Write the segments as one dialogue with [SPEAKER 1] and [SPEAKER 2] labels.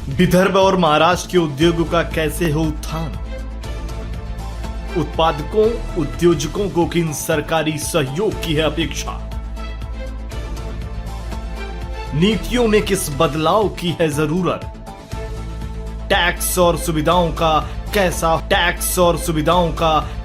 [SPEAKER 1] विदर्भ और महाराष्ट्र के उद्योगों का कैसे हो उत्थान? उत्पादकों उद्योजकों को किन सरकारी सहयोग की है अपेक्षा? नीतियों में किस बदलाव की है जरूरत? टैक्स और सुविधाओं का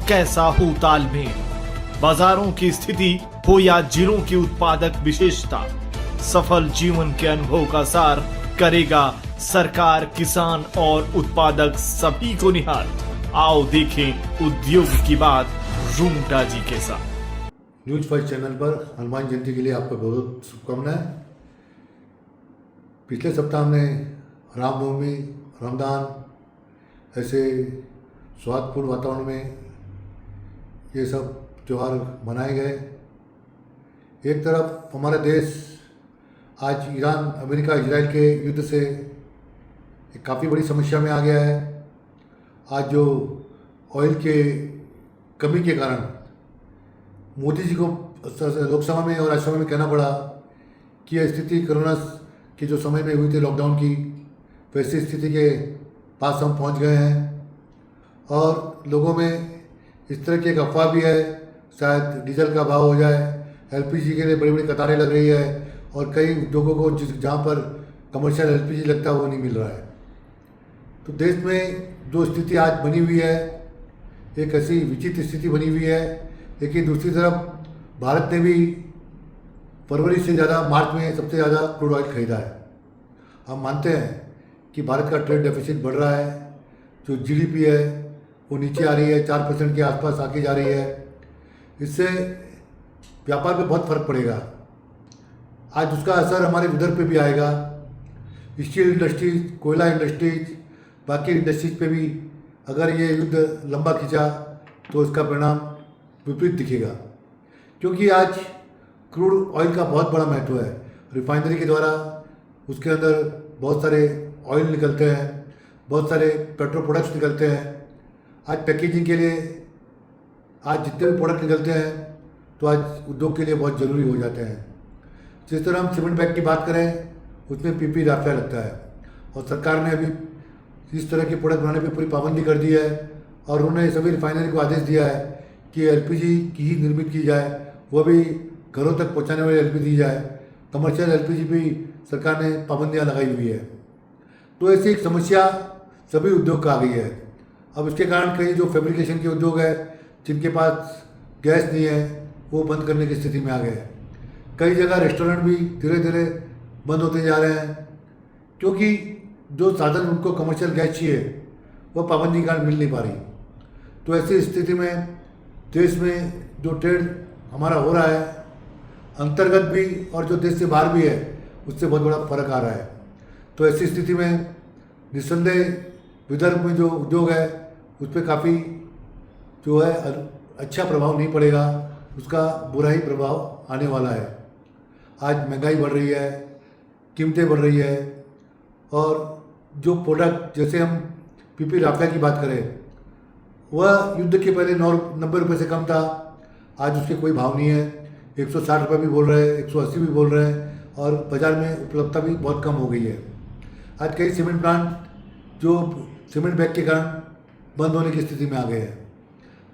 [SPEAKER 1] कैसा हो तालमेल? बाजारों की स्थिति हो या जिलों की उत्पादक विशेषता, सफल जीवन के अनुभव का सार करेगा सरकार, किसान और उत्पादक सभी को निहाल। आओ देखें उद्योग की बात रूंगटा जी के साथ।
[SPEAKER 2] न्यूज फर्स्ट चैनल पर हनुमान जयंती के लिए आपको बहुत शुभकामनाएं। पिछले सप्ताह हमने रामनवमी, रमजान ऐसे स्वादपूर्ण वातावरण में ये सब त्यौहार मनाए गए। एक तरफ हमारा देश आज ईरान, अमेरिका, इजराइल के युद्ध से एक काफ़ी बड़ी समस्या में आ गया है। आज जो ऑयल के कमी के कारण मोदी जी को लोकसभा में और राज्यसभा में कहना पड़ा कि यह स्थिति कोरोना के जो समय में हुई थी लॉकडाउन की, वैसी स्थिति के पास हम पहुंच गए हैं। और लोगों में इस तरह की एक अफवाह भी है, शायद डीजल का भाव हो जाए, एलपीजी के लिए बड़ी बड़ी कतारें लग रही है और कई उद्योगों को जहाँ पर कमर्शियल एलपीजी लगता है वो नहीं मिल रहा है। तो देश में जो स्थिति आज बनी हुई है, एक ऐसी विचित्र स्थिति बनी हुई है। लेकिन दूसरी तरफ भारत ने भी फरवरी से ज़्यादा मार्च में सबसे ज़्यादा क्रूड ऑयल खरीदा है। हम मानते हैं कि भारत का ट्रेड डेफिसिट बढ़ रहा है, जो जीडीपी है वो नीचे आ रही है, 4% के आसपास आके जा रही है। इससे व्यापार पे बहुत फर्क पड़ेगा। आज उसका असर हमारे विदर्भ पे भी आएगा। स्टील इंडस्ट्रीज, कोयला इंडस्ट्रीज, बाकी इंडस्ट्रीज पे भी अगर ये युद्ध लंबा खिंचा तो इसका परिणाम विपरीत दिखेगा, क्योंकि आज क्रूड ऑयल का बहुत बड़ा महत्व है। रिफाइनरी के द्वारा उसके अंदर बहुत सारे ऑयल निकलते हैं, बहुत सारे पेट्रो प्रोडक्ट्स निकलते हैं। आज पैकेजिंग के लिए आज जितने भी प्रोडक्ट निकलते हैं तो आज उद्योग के लिए बहुत ज़रूरी हो जाते हैं। जिस तरह हम सीमेंट बैग की बात करें, उसमें पीपी राफिया लगता है और सरकार ने अभी इस तरह के प्रोडक्ट बनाने पे पूरी पाबंदी कर दी है और उन्होंने सभी रिफाइनरी को आदेश दिया है कि एलपीजी की ही निर्मित की जाए, वो भी घरों तक पहुंचाने वाली एलपीजी दी जाए। कमर्शियल एलपीजी भी सरकार ने पाबंदियां लगाई हुई है। तो ऐसी एक समस्या सभी उद्योग का आ गई है। अब इसके कारण कई जो फैब्रिकेशन के उद्योग है, जिनके पास गैस नहीं है, वो बंद करने की स्थिति में आ गए हैं। कई जगह रेस्टोरेंट भी धीरे धीरे बंद होते जा रहे हैं, क्योंकि जो साधन उनको कमर्शियल गैस चाहिए वो पाबंदी के कारण मिल नहीं पा रही। तो ऐसी स्थिति में देश में जो ट्रेड हमारा हो रहा है, अंतर्गत भी और जो देश से बाहर भी है, उससे बहुत बड़ा फर्क आ रहा है। तो ऐसी स्थिति में निस्संदेह विदर्भ में जो उद्योग है उस पर काफ़ी जो है अच्छा प्रभाव नहीं पड़ेगा, उसका बुरा ही प्रभाव आने वाला है। आज महंगाई बढ़ रही है, कीमतें बढ़ रही है और जो प्रोडक्ट, जैसे हम पीपी राफिया की बात करें, वह युद्ध के पहले 90 रुपये से कम था। आज उसके कोई भाव नहीं है। 160 रुपये भी बोल रहे हैं, 180 भी बोल रहे हैं और बाज़ार में उपलब्धता भी बहुत कम हो गई है। आज कई सीमेंट प्लांट जो सीमेंट बैग के कारण बंद होने की स्थिति में आ गए हैं,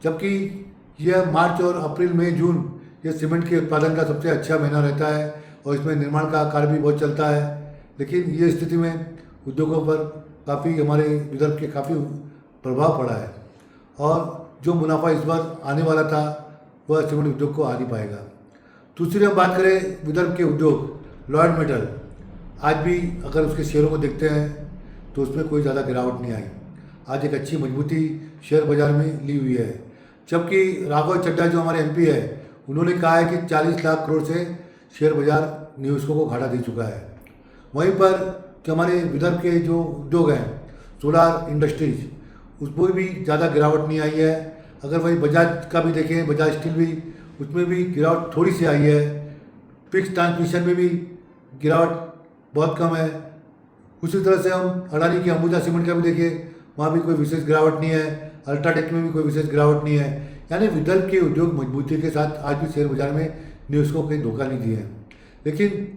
[SPEAKER 2] जबकि यह मार्च और अप्रैल, मई, जून ये सीमेंट के उत्पादन का सबसे अच्छा महीना रहता है और इसमें निर्माण का कार्य भी बहुत चलता है। लेकिन ये स्थिति में उद्योगों पर काफ़ी, हमारे विदर्भ के काफ़ी प्रभाव पड़ा है और जो मुनाफा इस बार आने वाला था वह सीमेंट उद्योग को आ नहीं पाएगा। दूसरी हम बात करें विदर्भ के उद्योग, लॉयड मेटल, आज भी अगर उसके शेयरों को देखते हैं तो उसमें कोई ज़्यादा गिरावट नहीं आई। आज एक अच्छी मजबूती शेयर बाजार में ली हुई है, जबकि राघव चड्ढा जो हमारे एमपी है, उन्होंने कहा है कि 40 लाख करोड़ से शेयर बाजार निवेशकों को घाटा दे चुका है। वहीं पर कि हमारे विदर्भ के जो उद्योग हैं, सोलार इंडस्ट्रीज, उसमें भी ज़्यादा गिरावट नहीं आई है। अगर वही बजाज का भी देखें, बजाज स्टील भी, उसमें भी गिरावट थोड़ी सी आई है। फिक्स ट्रांसमिशन में भी गिरावट बहुत कम है। उसी तरह से हम अडानी की अंबुजा सीमेंट का भी देखें, वहाँ भी कोई विशेष गिरावट नहीं है। अल्ट्राटेक में भी कोई विशेष गिरावट नहीं है। यानी विदर्भ के उद्योग मजबूती के साथ आज भी शेयर बाजार में निवेशकों को धोखा नहीं दिए हैं। लेकिन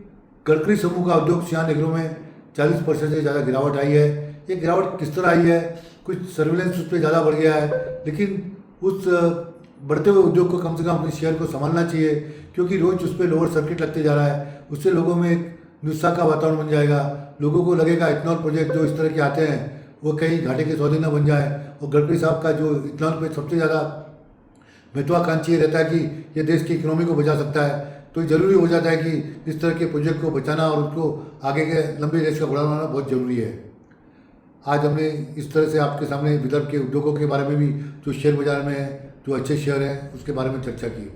[SPEAKER 2] गडकरी समूह का उद्योग सियान एग्रो में 40% से ज़्यादा गिरावट आई है। ये गिरावट किस तरह आई है, कुछ सर्विलेंस उस पर ज़्यादा बढ़ गया है, लेकिन उस बढ़ते हुए उद्योग को कम से कम अपने शेयर को संभालना चाहिए, क्योंकि रोज़ उस पर लोअर सर्किट लगते जा रहा है। उससे लोगों में एक निरुत्साह का वातावरण बन जाएगा। लोगों को लगेगा इथेनॉल प्रोजेक्ट जो इस तरह के आते हैं वो कहीं घाटे के सौदे न बन जाए। और गडकरी साहब का जो इथेनॉल पे सबसे ज़्यादा महत्वाकांक्षी रहता है कि ये देश की इकोनॉमी को बचा सकता है, तो ज़रूरी हो जाता है कि इस तरह के प्रोजेक्ट को बचाना और उसको आगे के लंबे रेस का घोड़ा बनाना बहुत ज़रूरी है। आज हमने इस तरह से आपके सामने विदर्भ के उद्योगों के बारे में भी, जो शेयर बाजार में है, जो अच्छे शेयर हैं, उसके बारे में चर्चा की।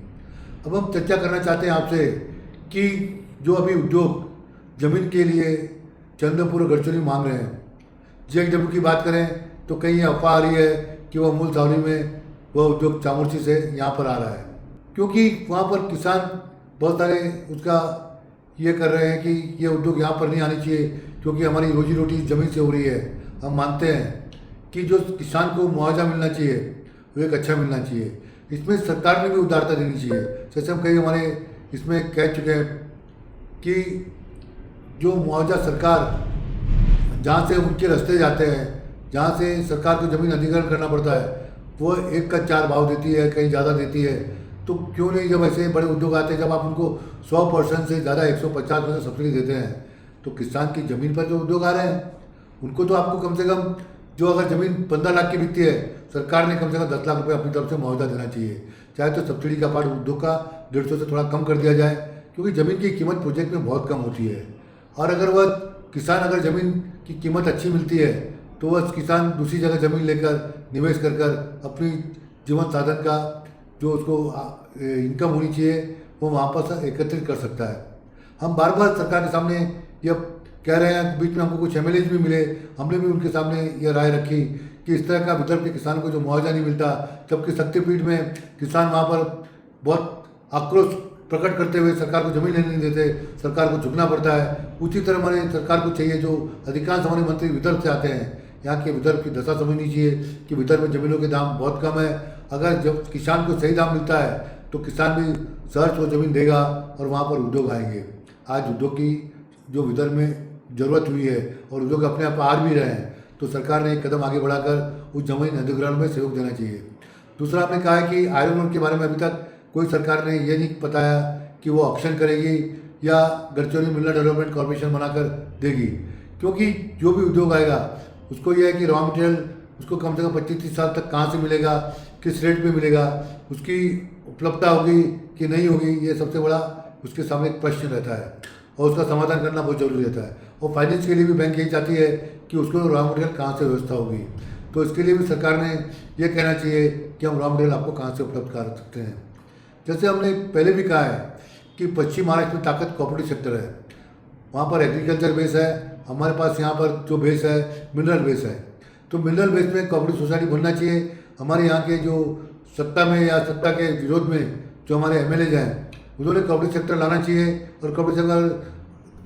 [SPEAKER 2] अब हम चर्चा करना चाहते हैं आपसे कि जो अभी उद्योग ज़मीन के लिए चंद्रपुर और गढ़चिरौली मांग रहे हैं, JXW की बात करें तो कहीं अफवाह आ रही है कि वह मूल सावली में वह उद्योग चामुर्ची से यहाँ पर आ रहा है, क्योंकि वहाँ पर किसान बहुत सारे उसका ये कर रहे हैं कि ये उद्योग यहाँ पर नहीं आनी चाहिए, क्योंकि हमारी रोजी रोटी ज़मीन से हो रही है। हम मानते हैं कि जो किसान को मुआवजा मिलना चाहिए वो एक अच्छा मिलना चाहिए। इसमें सरकार ने भी उदारता देनी चाहिए। जैसे हम कई हमारे इसमें कह चुके हैं कि जो मुआवजा सरकार जहाँ से उनके रास्ते जाते हैं, जहाँ से सरकार को ज़मीन अधिग्रहण करना पड़ता है, वो 1 का 4 भाव देती है, कहीं ज़्यादा देती है। तो क्यों नहीं, जब ऐसे बड़े उद्योग आते हैं, जब आप उनको 100% से ज़्यादा 150% सब्सिडी देते हैं, तो किसान की ज़मीन पर जो उद्योग आ रहे हैं उनको तो आपको कम से कम, जो अगर ज़मीन 15 लाख की बिकती है, सरकार ने कम से कम 10 लाख रुपये अपनी तरफ से मुआवजा देना चाहिए। चाहे तो सब्सिडी का पार्ट उद्योग का 150 से थोड़ा कम कर दिया जाए, क्योंकि ज़मीन की कीमत प्रोजेक्ट में बहुत कम होती है। और अगर वह किसान, अगर ज़मीन की कीमत अच्छी मिलती है तो वह किसान दूसरी जगह ज़मीन लेकर निवेश कर अपनी जीवन साधन का जो उसको इनकम होनी चाहिए वो वहाँ पर एकत्रित कर सकता है। हम बार बार सरकार के सामने यह कह रहे हैं, बीच में हमको कुछ MLAs भी मिले, हमने भी उनके सामने यह राय रखी कि इस तरह का विदर्भ के किसान को जो मुआवजा नहीं मिलता, जबकि शक्तिपीठ में किसान वहाँ पर बहुत आक्रोश प्रकट करते हुए सरकार को जमीन लेने नहीं देते, सरकार को झुकना पड़ता है। उसी तरह हमारे सरकार को चाहिए, जो अधिकांश हमारे मंत्री विदर्भ से आते हैं, यहाँ के विदर्भ की दशा समझनी चाहिए कि विदर्भ में ज़मीनों के दाम बहुत कम है। अगर जब किसान को सही दाम मिलता है तो किसान भी सहज को ज़मीन देगा और वहाँ पर उद्योग आएंगे। आज उद्योग की जो विदर्भ में ज़रूरत हुई है और उद्योग अपने आप आ भी रहे हैं, तो सरकार ने एक कदम आगे बढ़ाकर उस जमीन अधिग्रहण में सहयोग देना चाहिए। दूसरा, आपने कहा है कि आयरन ओर के बारे में अभी तक कोई सरकार ने ये नहीं बताया कि वो ऑक्शन करेगी या गढ़चिरौली मिनरल डेवलपमेंट कॉर्पोरेशन बनाकर देगी, क्योंकि जो भी उद्योग आएगा उसको यह है कि रॉ मटेरियल उसको कम से कम 25-30 साल तक कहाँ से मिलेगा, किस रेट पे मिलेगा, उसकी उपलब्धता होगी कि नहीं होगी, ये सबसे बड़ा उसके सामने एक प्रश्न रहता है और उसका समाधान करना बहुत जरूरी रहता है। और फाइनेंस के लिए भी बैंक यही चाहती है कि उसको रॉ मटेरियल कहाँ से व्यवस्था होगी, तो इसके लिए भी सरकार ने यह कहना चाहिए कि हम रॉ मटेरियल आपको कहाँ से उपलब्ध करा सकते हैं। जैसे हमने पहले भी कहा है कि पश्चिम महाराष्ट्र में ताकत कोऑपरेटिव सेक्टर है, वहाँ पर एग्रीकल्चर बेस है, हमारे पास यहाँ पर जो बेस है मिनरल बेस है। तो मिनरल बेस में कोऑपरेटिव सोसाइटी बनना चाहिए। हमारे यहाँ के जो सत्ता में या सत्ता के विरोध में जो हमारे MLAs हैं, उन्होंने कोऑपरेटिव सेक्टर लाना चाहिए। और कोऑपरेटिव सेक्टर,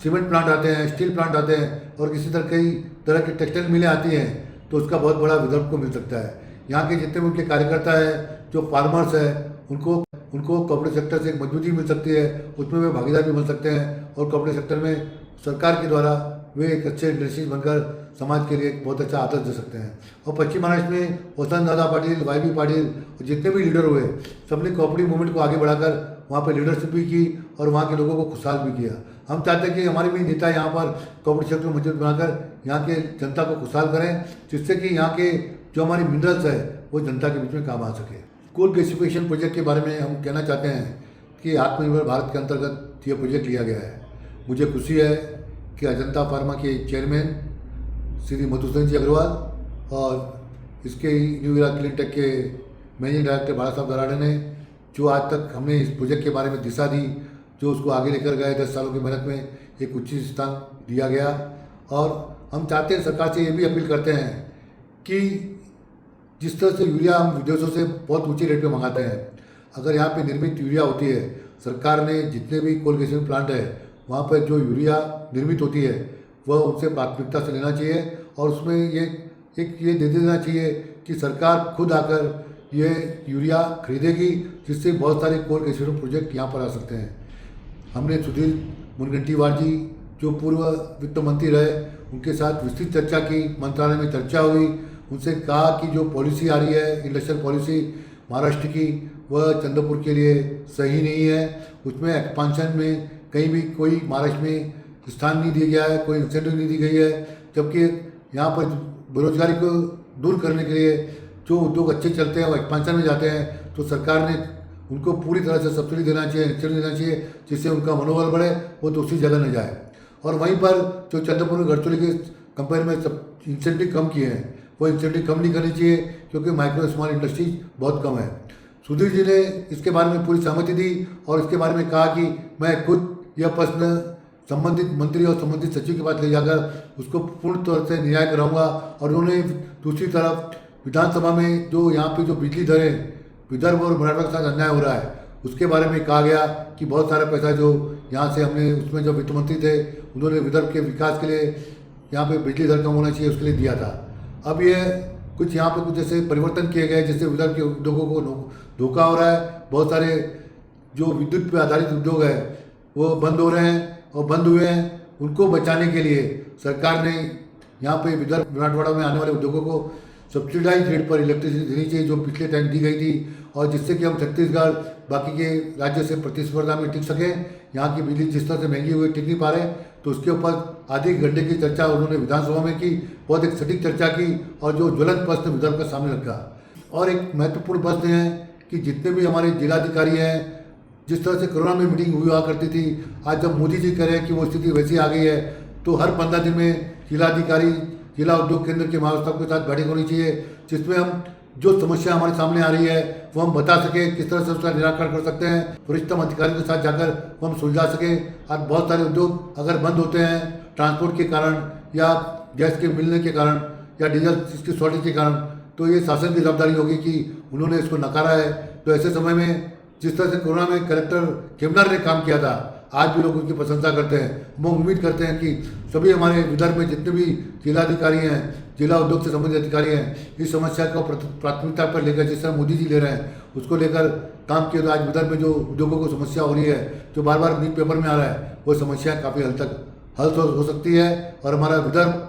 [SPEAKER 2] सीमेंट प्लांट आते हैं, स्टील प्लांट आते हैं और किसी तरह कई तरह की टेक्सटाइल मिलें आती हैं, तो उसका बहुत बड़ा विदर्भ को मिल सकता है। यहाँ के जितने भी उनके कार्यकर्ता है, जो फार्मर्स है, उनको कोऑपरेटिव सेक्टर से एक मजबूती मिल सकती है, उसमें वे भागीदार भी बन सकते हैं और कोऑपरेटिव सेक्टर में सरकार के द्वारा वे एक अच्छे इंडस्ट्रीज बनकर समाज के लिए एक बहुत अच्छा आदर्श दे सकते हैं। और पश्चिम महाराष्ट्र में वसंत दादा पाटिल, YB पाटिल और जितने भी लीडर हुए, सबने कोऑपरेटिव मूवमेंट को आगे बढ़ाकर वहाँ पर लीडरशिप भी की और वहाँ के लोगों को खुशहाल भी किया। हम चाहते हैं कि हमारे भी नेता यहाँ पर कोऑपरेटिव सेक्टर को मजबूत बनाकर यहाँ के जनता को खुशहाल करें, जिससे कि यहाँ के जो हमारी मिनरल्स है वो जनता के बीच में काम आ सके। कोल गैसिफिकेशन प्रोजेक्ट के बारे में हम कहना चाहते हैं कि आत्मनिर्भर भारत के अंतर्गत ये प्रोजेक्ट लिया गया है। मुझे खुशी है कि अजंता फार्मा के चेयरमैन श्री मधुसूदन जी अग्रवाल और इसके न्यू इरा क्लीन टेक के मैनेजिंग डायरेक्टर भारत साहब दराड़े ने जो आज तक हमने इस प्रोजेक्ट के बारे में दिशा दी, जो उसको आगे लेकर गए, 10 सालों की मेहनत में एक उचित स्थान दिया गया। और हम चाहते हैं, सरकार से ये भी अपील करते हैं कि जिस तरह से यूरिया हम विदेशों से बहुत ऊंचे रेट पे मंगाते हैं, अगर यहाँ पे निर्मित यूरिया होती है, सरकार ने जितने भी कोल गैसिफिकेशन प्लांट है वहाँ पर जो यूरिया निर्मित होती है वह उनसे प्राथमिकता से लेना चाहिए और उसमें ये दे देना चाहिए कि सरकार खुद आकर ये यूरिया खरीदेगी, जिससे बहुत सारे कोल गैसिफिकेशन प्रोजेक्ट यहाँ पर आ सकते हैं। हमने सुधीर मुनगंटीवार जी जो पूर्व वित्त मंत्री रहे, उनके साथ विस्तृत चर्चा की, मंत्रालय में चर्चा हुई, उनसे कहा कि जो पॉलिसी आ रही है इंडस्ट्रियल पॉलिसी महाराष्ट्र की, वह चंद्रपुर के लिए सही नहीं है। उसमें एक्सपांशन में कहीं भी कोई महाराष्ट्र में स्थान नहीं दिया गया है, कोई इंसेंटिव नहीं दी गई है, जबकि यहाँ पर बेरोजगारी को दूर करने के लिए जो उद्योग अच्छे चलते हैं वो एक्सपांशन में जाते हैं, तो सरकार ने उनको पूरी तरह से सब्सिडी देना चाहिए, इंसेंटिव देना चाहिए, जिससे उनका मनोबल बढ़े, वो दूसरी जगह न जाए। और वहीं पर जो चंद्रपुर और गढ़चिरौली के कंपेयर में सब इंसेंटिव कम किए हैं, वो इंसेंटिव कम नहीं करनी चाहिए, क्योंकि माइक्रो स्मॉल इंडस्ट्रीज बहुत कम है। सुधीर जी ने इसके बारे में पूरी सहमति दी और इसके बारे में कहा कि मैं खुद यह प्रश्न संबंधित मंत्री और संबंधित सचिव के पास ले जाकर उसको पूर्ण तौर से न्याय कराऊंगा। और उन्होंने दूसरी तरफ विधानसभा में जो यहाँ पे जो बिजली दरें विदर्भ और मराठवाड़ा के साथ अन्याय हो रहा है, उसके बारे में कहा गया कि बहुत सारा पैसा जो यहाँ से हमने उसमें जो वित्त मंत्री थे उन्होंने विदर्भ के विकास के लिए यहाँ पे बिजली दर कम होना चाहिए उसके लिए दिया था। अब ये कुछ यहाँ पे कुछ जैसे परिवर्तन किए गए, जिससे विदर्भ के उद्योगों को धोखा हो रहा है। बहुत सारे जो विद्युत पर आधारित उद्योग है वो बंद हो रहे हैं और बंद हुए हैं। उनको बचाने के लिए सरकार ने यहाँ पे विदर्भ मराठवाड़ा में आने वाले उद्योगों को सब्सिडाइज रेट पर इलेक्ट्रिसिटी देनी चाहिए, जो पिछले टाइम दी गई थी, और जिससे कि हम छत्तीसगढ़ बाकी के राज्य से प्रतिस्पर्धा में टिक सकें। यहाँ की बिजली जिस तरह से महंगी हुई टिक नहीं पा रहे, तो उसके ऊपर आधे घंटे की चर्चा उन्होंने विधानसभा में की, बहुत एक सटीक चर्चा की और जो ज्वलंत प्रश्न विदर्भ का सामने रखा। और एक महत्वपूर्ण प्रश्न है कि जितने भी हमारे जिलाधिकारी हैं, जिस तरह से कोरोना में मीटिंग हुआ करती थी, आज जब मोदी जी कह रहे हैं कि वो स्थिति वैसी आ गई है, तो हर 15 दिन में जिलाधिकारी जिला उद्योग केंद्र के महावस्थापक के साथ बैठक होनी चाहिए, जिसमें हम जो समस्या हमारे सामने आ रही है वो हम बता सकें, किस तरह से उसका निराकरण कर सकते हैं, वरिष्ठतम अधिकारियों के साथ जाकर वो हम सुलझा सकें। आज बहुत सारे उद्योग अगर बंद होते हैं ट्रांसपोर्ट के कारण या गैस के मिलने के कारण या डीजल की शॉर्टेज के कारण, तो ये शासन की जवाबदारी होगी कि उन्होंने इसको नकारा है। तो ऐसे समय में जिस तरह से कोरोना में कलेक्टर केमनार ने काम किया था, आज भी लोग उनकी प्रशंसा करते हैं। हम उम्मीद करते हैं कि सभी हमारे विदर्भ में जितने भी जिलाधिकारी हैं, जिला उद्योग से संबंधित अधिकारी हैं, इस समस्या को प्राथमिकता पर लेकर, जिस तरह मोदी जी ले रहे हैं उसको लेकर काम किया। तो आज विदर्भ में जो उद्योगों को समस्या हो रही है, जो बार बार न्यूज़ पेपर में आ रहा है, वो समस्या काफ़ी हद तक हल हो सकती है। और हमारा विदर्भ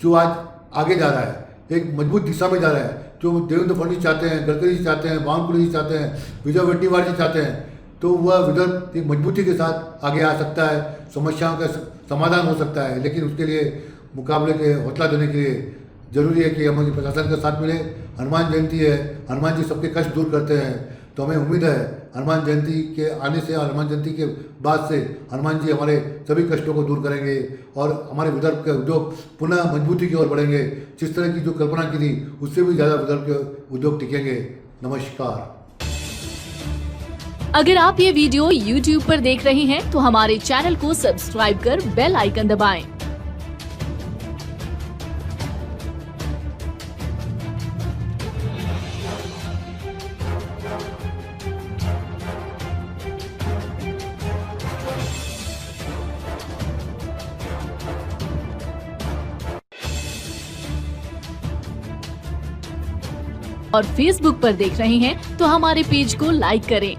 [SPEAKER 2] जो आज आगे जा रहा है, एक मजबूत दिशा में जा रहा है, जो देवेंद्र फडणवीस चाहते हैं, गडकरी जी चाहते हैं, बावनकुळे जी चाहते हैं, विजय वडेट्टीवार जी चाहते हैं, तो वह विदर्भ एक मजबूती के साथ आगे आ सकता है, समस्याओं का समाधान हो सकता है। लेकिन उसके लिए मुकाबले के हौसला देने के लिए जरूरी है कि हमारे प्रशासन का साथ मिले। हनुमान जयंती है, हनुमान जी सबके कष्ट दूर करते हैं, तो हमें उम्मीद है हनुमान जयंती के आने से और हनुमान जयंती के बाद से हनुमान जी हमारे सभी कष्टों को दूर करेंगे और हमारे विदर्भ के उद्योग पुनः मजबूती की ओर बढ़ेंगे। जिस तरह की जो कल्पना की थी, उससे भी ज़्यादा विदर्भ के उद्योग टिकेंगे। नमस्कार।
[SPEAKER 3] अगर आप ये वीडियो YouTube पर देख रहे हैं तो हमारे चैनल को सब्सक्राइब कर बेल आइकन दबाएं। और Facebook पर देख रहे हैं तो हमारे पेज को लाइक करें।